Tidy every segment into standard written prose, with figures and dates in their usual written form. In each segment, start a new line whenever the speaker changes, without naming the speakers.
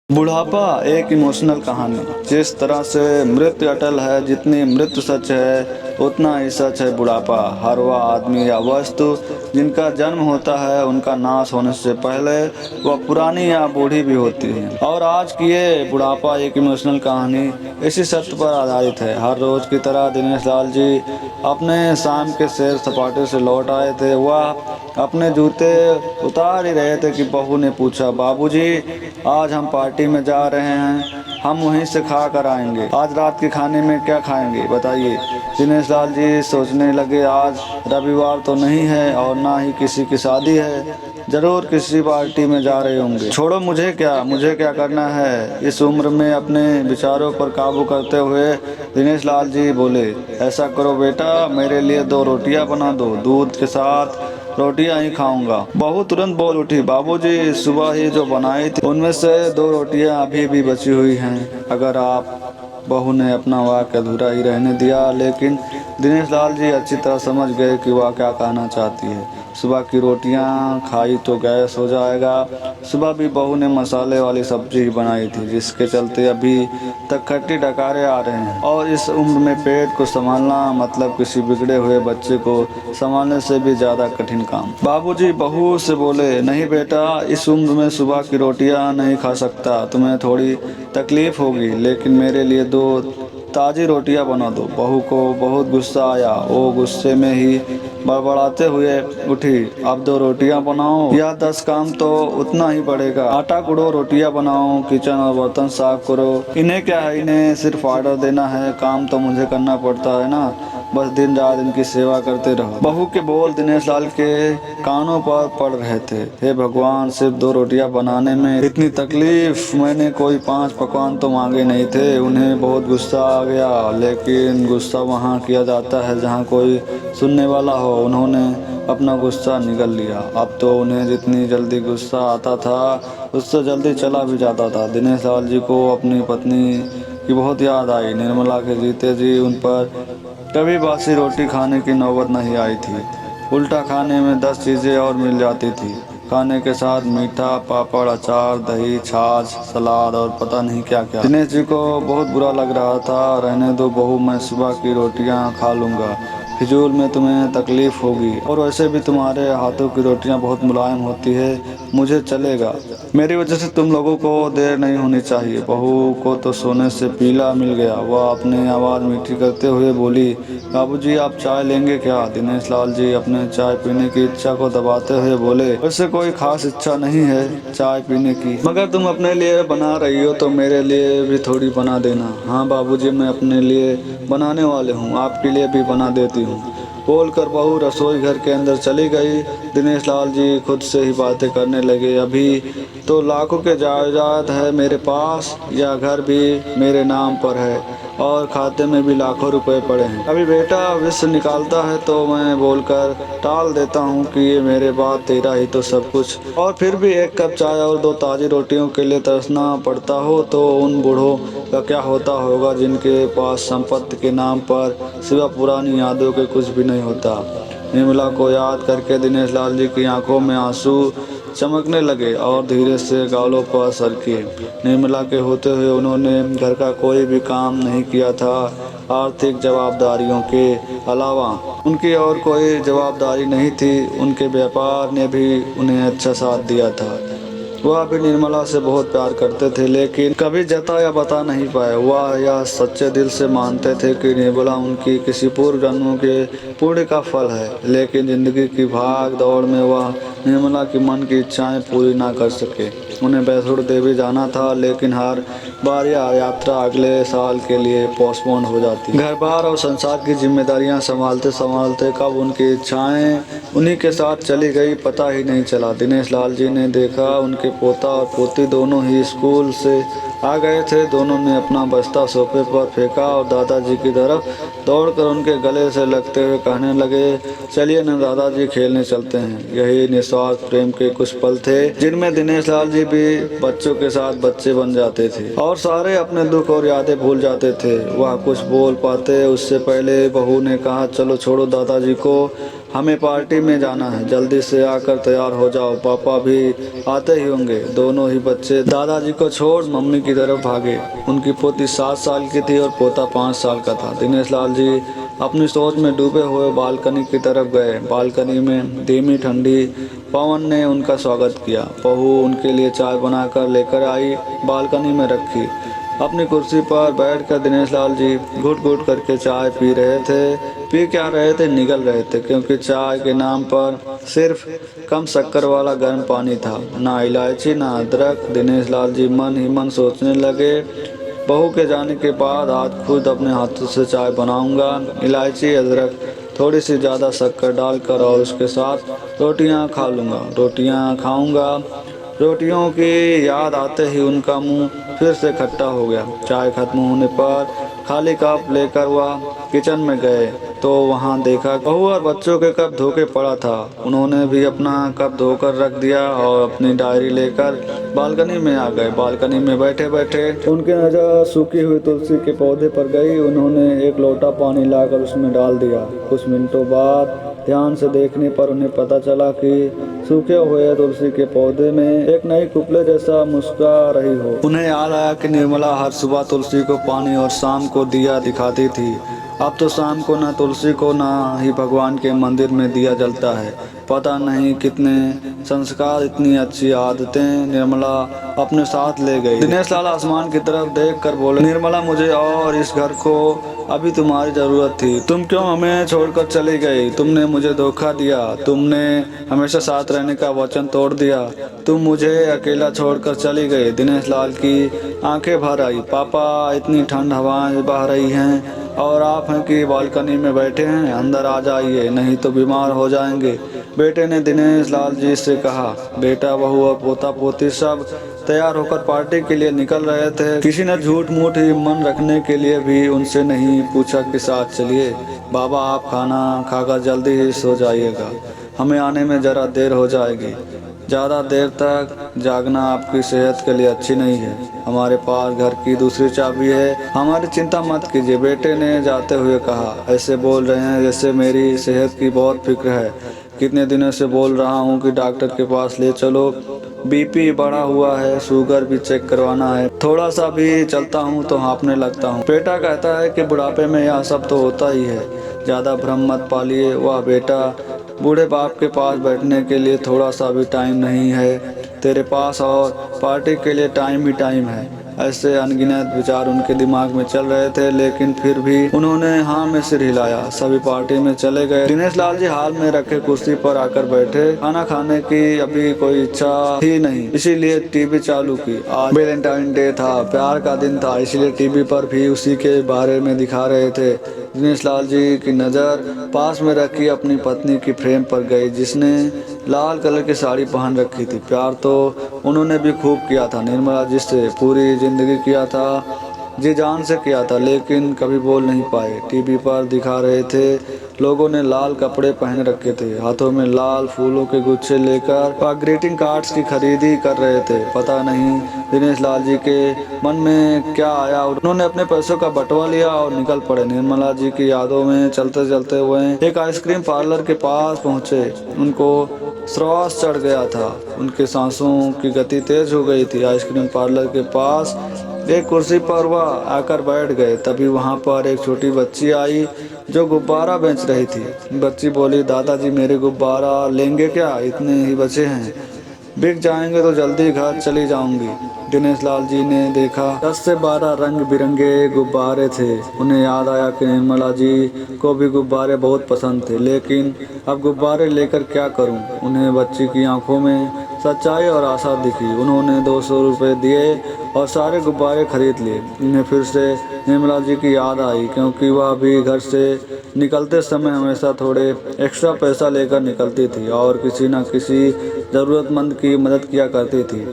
बुढ़ापा एक इमोशनल कहानी। जिस तरह से मृत्यु अटल है, जितनी मृत्यु सच है उतना ही सच है बुढ़ापा। हर वह आदमी या वस्तु जिनका जन्म होता है, उनका नाश होने से पहले वह पुरानी या बूढ़ी भी होती है। और आज की ये बुढ़ापा एक इमोशनल कहानी इसी सत्य पर आधारित है। हर रोज की तरह दिनेश लाल जी अपने शाम के सैर सपाटे से लौट आए थे। वह अपने जूते उतार ही रहे थे कि बहू ने पूछा, बाबूजी आज हम पार्टी में जा रहे हैं, हम वहीं से खा कर आएंगे। आज रात के खाने में क्या खाएंगे बताइए। दिनेश लाल जी सोचने लगे, आज रविवार तो नहीं है और ना ही किसी की शादी है, जरूर किसी पार्टी में जा रहे होंगे। छोड़ो, मुझे क्या करना है। इस उम्र में अपने विचारों पर काबू करते हुए दिनेश लाल जी बोले, ऐसा करो बेटा, मेरे लिए 2 रोटियां बना दो, दूध के साथ रोटियां ही खाऊंगा। बहू तुरंत बोल उठी, बाबूजी सुबह ही जो बनाई थी उनमें से 2 रोटियां अभी भी बची हुई हैं, अगर आप। बहू ने अपना वाक्य अधूरा ही रहने दिया, लेकिन दिनेश लाल जी अच्छी तरह समझ गए कि वह क्या कहना चाहती है। सुबह की रोटियां खाई तो गैस हो जाएगा। सुबह भी बहू ने मसाले वाली सब्जी ही बनाई थी, जिसके चलते अभी तक खट्टी डकारे आ रहे हैं। और इस उम्र में पेट को संभालना मतलब किसी बिगड़े हुए बच्चे को संभालने से भी ज्यादा कठिन काम। बाबूजी बहू से बोले, नहीं बेटा, इस उम्र में सुबह की रोटियां नहीं खा सकता, तुम्हें थोड़ी तकलीफ होगी, लेकिन मेरे लिए 2 ताज़ी रोटियां बना दो। बहू को बहुत गुस्सा आया। वो गुस्से में ही बड़बड़ाते हुए उठी, अब 2 रोटियां बनाओ या 10 काम तो उतना ही पड़ेगा। आटा गूंदो, रोटियां बनाओ, किचन और बर्तन साफ करो। इन्हें क्या है, इन्हें सिर्फ ऑर्डर देना है, काम तो मुझे करना पड़ता है ना, बस दिन रात इनकी सेवा करते रहो। बहू के बोल दिनेश लाल के कानों पर पड़ रहे थे। हे भगवान, सिर्फ 2 रोटियां बनाने में इतनी तकलीफ। मैंने कोई 5 पकवान तो मांगे नहीं थे। उन्हें बहुत गुस्सा आ गया, लेकिन गुस्सा वहाँ किया जाता है जहाँ कोई सुनने वाला हो। उन्होंने अपना गुस्सा निगल लिया। अब तो उन्हें जितनी जल्दी गुस्सा आता था उससे जल्दी चला भी जाता था। दिनेश लाल जी को अपनी पत्नी की बहुत याद आई। निर्मला के जीते जी उन पर कभी बासी रोटी खाने की नौबत नहीं आई थी। उल्टा खाने में 10 चीज़ें और मिल जाती थी। खाने के साथ मीठा, पापड़, अचार, दही, छाछ, सलाद और पता नहीं क्या क्या। दिनेश जी को बहुत बुरा लग रहा था। रहने दो बहू, मैं सुबह की रोटियां खा लूँगा, फिजूल में तुम्हें तकलीफ होगी, और वैसे भी तुम्हारे हाथों की रोटियां बहुत मुलायम होती है, मुझे चलेगा। मेरी वजह से तुम लोगों को देर नहीं होनी चाहिए। बहू को तो सोने से पीला मिल गया। वह अपनी आवाज़ मीठी करते हुए बोली, बाबूजी आप चाय लेंगे क्या? दिनेश लाल जी अपने चाय पीने की इच्छा को दबाते हुए बोले, वैसे कोई खास इच्छा नहीं है चाय पीने की, मगर तुम अपने लिए बना रही हो तो मेरे लिए भी थोड़ी बना देना। हाँ बाबूजी, मैं अपने लिए बनाने वाले हूँ, आपके लिए भी बना देती हूँ, बोलकर बहू रसोई घर के अंदर चली गई। दिनेश लाल जी खुद से ही बातें करने लगे, अभी तो लाखों के जायदाद है मेरे पास, या घर भी मेरे नाम पर है और खाते में भी लाखों रुपए पड़े हैं। अभी बेटा विष निकालता है तो मैं बोलकर टाल देता हूँ कि ये मेरे बाद तेरा ही तो सब कुछ। और फिर भी 1 कप चाय और 2 ताज़ी रोटियों के लिए तरसना पड़ता हो तो उन बूढ़ों का क्या होता होगा जिनके पास संपत्ति के नाम पर सिवा पुरानी यादों के कुछ भी नहीं होता। निर्मला को याद करके दिनेश लाल जी की आंखों में आंसू चमकने लगे और धीरे से गालों पर असर किए। निर्मला के होते हुए उन्होंने घर का कोई भी काम नहीं किया था। आर्थिक जवाबदारियों के अलावा उनकी और कोई जवाबदारी नहीं थी। उनके व्यापार ने भी उन्हें अच्छा साथ दिया था। वह भी निर्मला से बहुत प्यार करते थे, लेकिन कभी जता या बता नहीं पाए। वह यह सच्चे दिल से मानते थे कि निर्मला उनकी किसी पूर्व जन्मों के पुण्य का फल है, लेकिन जिंदगी की भाग दौड़ में वह निर्मला की मन की इच्छाएं पूरी ना कर सके। उन्हें वैष्णो देवी जाना था, लेकिन हर बार यह यात्रा अगले साल के लिए पोस्टपोन हो जाती। घर बार और संसार की जिम्मेदारियां संभालते संभालते कब उनकी इच्छाएं उन्हीं के साथ चली गई, पता ही नहीं चला। दिनेश लाल जी ने देखा उनके पोता और पोती दोनों ही स्कूल से आ गए थे। दोनों ने अपना बस्ता सोफे पर फेंका और दादाजी की तरफ दौड़कर उनके गले से लगते हुए कहने लगे, चलिए न दादाजी, खेलने चलते हैं। यही निस्वार्थ प्रेम के कुछ पल थे जिनमें दिनेश लाल जी भी बच्चों के साथ बच्चे बन जाते थे और सारे अपने दुख और यादें भूल जाते थे। वह कुछ बोल पाते उससे पहले बहू ने कहा, चलो छोड़ो दादाजी को, हमें पार्टी में जाना है, जल्दी से आकर तैयार हो जाओ, पापा भी आते ही होंगे। दोनों ही बच्चे दादाजी को छोड़ मम्मी की तरफ भागे। उनकी पोती 7 साल की थी और पोता 5 साल का था। दिनेश लाल जी अपनी सोच में डूबे हुए बालकनी की तरफ गए। बालकनी में धीमी ठंडी पवन ने उनका स्वागत किया। बहू उनके लिए चाय बनाकर लेकर आई, बालकनी में रखी। अपनी कुर्सी पर बैठकर दिनेश लाल जी घुट घुट करके चाय पी रहे थे। पी क्या रहे थे, निगल रहे थे, क्योंकि चाय के नाम पर सिर्फ कम शक्कर वाला गर्म पानी था, ना इलायची ना अदरक। दिनेश लाल जी मन ही मन सोचने लगे, बहू के जाने के बाद आज खुद अपने हाथों से चाय बनाऊंगा, इलायची अदरक थोड़ी सी ज़्यादा शक्कर डालकर, और उसके साथ रोटियां खा लूँगा, रोटियां खाऊंगा। रोटियों की याद आते ही उनका मुंह फिर से खट्टा हो गया। चाय खत्म होने पर खाली कप लेकर वह किचन में गए तो वहां देखा बहू और बच्चों के कप धोके पड़ा था। उन्होंने भी अपना कप धोकर रख दिया और अपनी डायरी लेकर बालकनी में आ गए। बालकनी में बैठे बैठे उनकी नजर सूखी हुई तुलसी के पौधे पर गई। उन्होंने एक लोटा पानी लाकर उसमें डाल दिया। कुछ मिनटों बाद ध्यान से देखने पर उन्हें पता चला कि सूखे हुए तुलसी के पौधे में एक नई कुपले जैसा मुस्कुरा रही हो। उन्हें याद आया कि निर्मला हर सुबह तुलसी को पानी और शाम को दिया दिखाती थी। अब तो शाम को ना तुलसी को ना ही भगवान के मंदिर में दिया जलता है। पता नहीं कितने संस्कार, इतनी अच्छी आदतें निर्मला अपने साथ ले गई। दिनेश लाल आसमान की तरफ देखकर बोले, निर्मला मुझे और इस घर को अभी तुम्हारी जरूरत थी। तुम क्यों हमें छोड़कर चली गई? तुमने मुझे धोखा दिया, तुमने हमेशा साथ रहने का वचन तोड़ दिया, तुम मुझे अकेला छोड़कर चली गई। दिनेश लाल की आंखें भर आई। पापा, इतनी ठंड हवाएं बह रही हैं और आप हैं कि बालकनी में बैठे हैं, अंदर आ जाइए, नहीं तो बीमार हो जाएंगे। बेटे ने दिनेश लाल जी से कहा। बेटा, बहू और पोता पोती सब तैयार होकर पार्टी के लिए निकल रहे थे। किसी ने झूठ मूठ ही मन रखने के लिए भी उनसे नहीं पूछा कि साथ चलिए। बाबा, आप खाना खाकर जल्दी ही सो जाइएगा, हमें आने में ज़रा देर हो जाएगी। ज़्यादा देर तक जागना आपकी सेहत के लिए अच्छी नहीं है। हमारे पास घर की दूसरी चाबी है, हमारी चिंता मत कीजिए, बेटे ने जाते हुए कहा। ऐसे बोल रहे हैं जैसे मेरी सेहत की बहुत फिक्र है। कितने दिनों से बोल रहा हूँ कि डॉक्टर के पास ले चलो, बीपी बढ़ा हुआ है, शुगर भी चेक करवाना है। थोड़ा सा भी चलता हूँ तो हाँफने लगता हूँ। बेटा कहता है कि बुढ़ापे में यह सब तो होता ही है, ज़्यादा भ्रम मत पालिए। वाह बेटा, बूढ़े बाप के पास बैठने के लिए थोड़ा सा भी टाइम नहीं है तेरे पास, और पार्टी के लिए टाइम ही टाइम है। ऐसे अनगिनत विचार उनके दिमाग में चल रहे थे, लेकिन फिर भी उन्होंने हाँ में सिर हिलाया। सभी पार्टी में चले गए। दिनेश लाल जी हाल में रखे कुर्सी पर आकर बैठे। खाना खाने की अभी कोई इच्छा ही नहीं, इसीलिए टीवी चालू की। आज वैलेंटाइन डे था, प्यार का दिन था, इसलिए टीवी पर भी उसी के बारे में दिखा रहे थे। दिनेश लाल जी की नज़र पास में रखी अपनी पत्नी की फ्रेम पर गई, जिसने लाल कलर की साड़ी पहन रखी थी। प्यार तो उन्होंने भी खूब किया था, निर्मला जी से पूरी जिंदगी किया था, जी जान से किया था, लेकिन कभी बोल नहीं पाए। टीवी पर दिखा रहे थे लोगों ने लाल कपड़े पहन रखे थे, हाथों में लाल फूलों के गुच्छे लेकर ग्रीटिंग कार्ड्स की खरीदी कर रहे थे। पता नहीं दिनेश लाल जी के मन में क्या आया, उन्होंने अपने पैसों का बंटवा लिया और निकल पड़े। निर्मला जी की यादों में चलते चलते हुए एक आइसक्रीम पार्लर के पास पहुँचे। उनको श्वास चढ़ गया था, उनके सांसों की गति तेज हो गई थी। आइसक्रीम पार्लर के पास एक कुर्सी पर वह आकर बैठ गए। तभी वहां पर एक छोटी बच्ची आई जो गुब्बारा बेच रही थी। बच्ची बोली, दादाजी मेरे गुब्बारा लेंगे क्या? इतने ही बचे हैं, बिक जाएंगे तो जल्दी घर चली जाऊंगी। दिनेश लाल जी ने देखा 10 से 12 रंग बिरंगे गुब्बारे थे। उन्हें याद आया कि निर्मला जी को भी गुब्बारे बहुत पसंद थे, लेकिन अब गुब्बारे लेकर क्या करूं? उन्हें बच्ची की आंखों में सच्चाई और आशा दिखी। उन्होंने 200 रुपये दिए और सारे गुब्बारे खरीद लिए। उन्हें फिर से निर्मला जी की याद आई, क्योंकि वह भी घर से निकलते समय हमेशा थोड़े एक्स्ट्रा पैसा लेकर निकलती थी और किसी न किसी ज़रूरतमंद की मदद किया करती थी।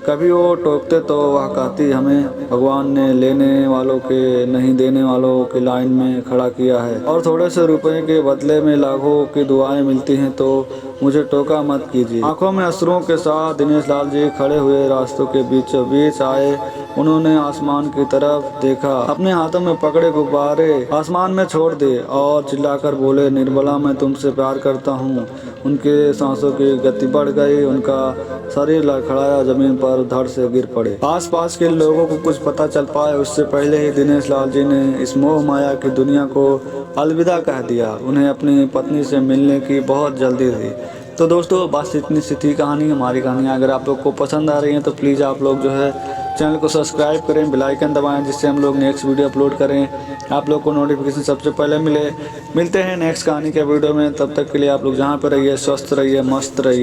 कभी वो टोकते तो वह कहती, हमें भगवान ने लेने वालों के नहीं देने वालों की लाइन में खड़ा किया है और थोड़े से रुपए के बदले में लाखों की दुआएं मिलती हैं, तो मुझे टोका मत कीजिए। आंखों में अश्रुओं के साथ दिनेश लाल जी खड़े हुए रास्तों के बीचों बीच आए। उन्होंने आसमान की तरफ देखा, अपने हाथों में पकड़े गुब्बारे आसमान में छोड़ दे और चिल्लाकर बोले, निर्मला मैं तुमसे प्यार करता हूँ। उनके सांसों की गति बढ़ गई, उनका शरीर लड़खड़ाया, जमीन पर धड़ से गिर पड़े। आस पास के लोगों को कुछ पता चल पाए उससे पहले ही दिनेश लाल जी ने इस मोह माया की दुनिया को अलविदा कह दिया। उन्हें अपनी पत्नी से मिलने की बहुत जल्दी थी। तो दोस्तों बस इतनी सी थी कहानी, हमारी कहानी अगर आप लोग को पसंद आ रही है तो प्लीज़ आप लोग जो है चैनल को सब्सक्राइब करें, बेल आइकन दबाएं, जिससे हम लोग नेक्स्ट वीडियो अपलोड करें आप लोग को नोटिफिकेशन सबसे पहले मिले। मिलते हैं नेक्स्ट कहानी के वीडियो में, तब तक के लिए आप लोग जहाँ पर रहिए स्वस्थ रहिए, मस्त रहिए।